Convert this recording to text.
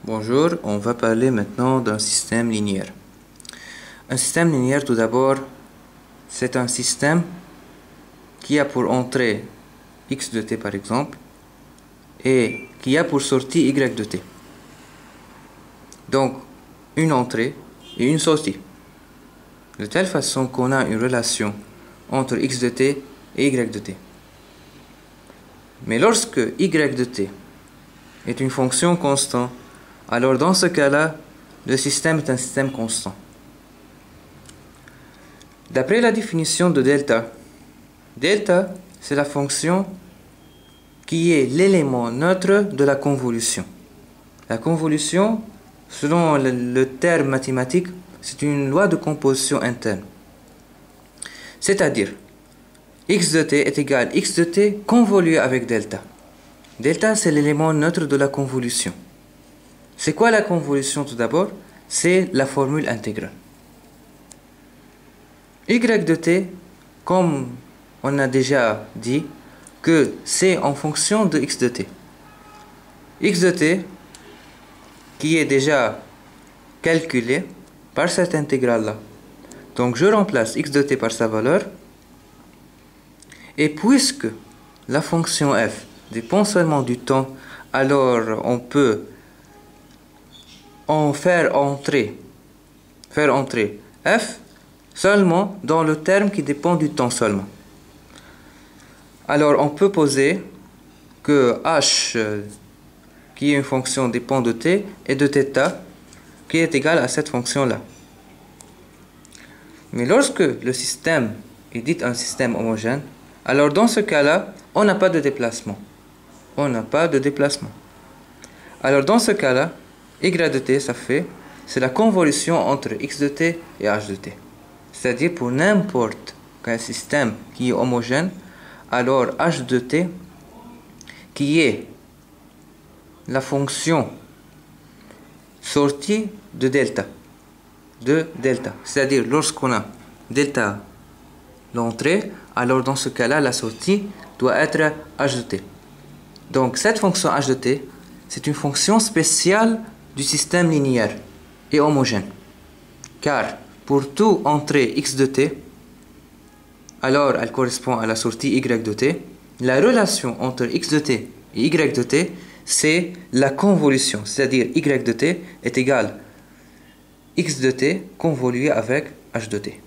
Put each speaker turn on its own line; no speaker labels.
Bonjour, on va parler maintenant d'un système linéaire. Un système linéaire, tout d'abord, c'est un système qui a pour entrée x de t par exemple et qui a pour sortie y de t. Donc, une entrée et une sortie. De telle façon qu'on a une relation entre x de t et y de t. Mais lorsque y de t est une fonction constante, alors dans ce cas-là, le système est un système constant. D'après la définition de delta, delta c'est la fonction qui est l'élément neutre de la convolution. La convolution, selon le terme mathématique, c'est une loi de composition interne. C'est-à-dire, x de t est égal à x de t convolué avec delta. Delta, c'est l'élément neutre de la convolution. C'est quoi la convolution tout d'abord? C'est la formule intégrale. Y de t, comme on a déjà dit, que c'est en fonction de x de t. X de t, qui est déjà calculé par cette intégrale-là. Donc je remplace x de t par sa valeur. Et puisque la fonction f dépend seulement du temps, alors on peut en faire entrer f seulement dans le terme qui dépend du temps seulement. Alors on peut poser que h, qui est une fonction dépend de t, et de θ, qui est égal à cette fonction-là. Mais lorsque le système est dit un système homogène, alors dans ce cas-là, on n'a pas de déplacement. Alors dans ce cas-là, y de t, c'est la convolution entre x de t et h de t. C'est-à-dire pour n'importe quel système qui est homogène, alors h de t, qui est la fonction sortie de delta. C'est-à-dire lorsqu'on a delta l'entrée, alors dans ce cas-là, la sortie doit être h de t. Donc cette fonction h de t, c'est une fonction spéciale du système linéaire et homogène. Car pour toute entrée x de t, alors elle correspond à la sortie y de t. La relation entre x de t et y de t, c'est la convolution, c'est-à-dire y de t est égal à x de t convolué avec h de t.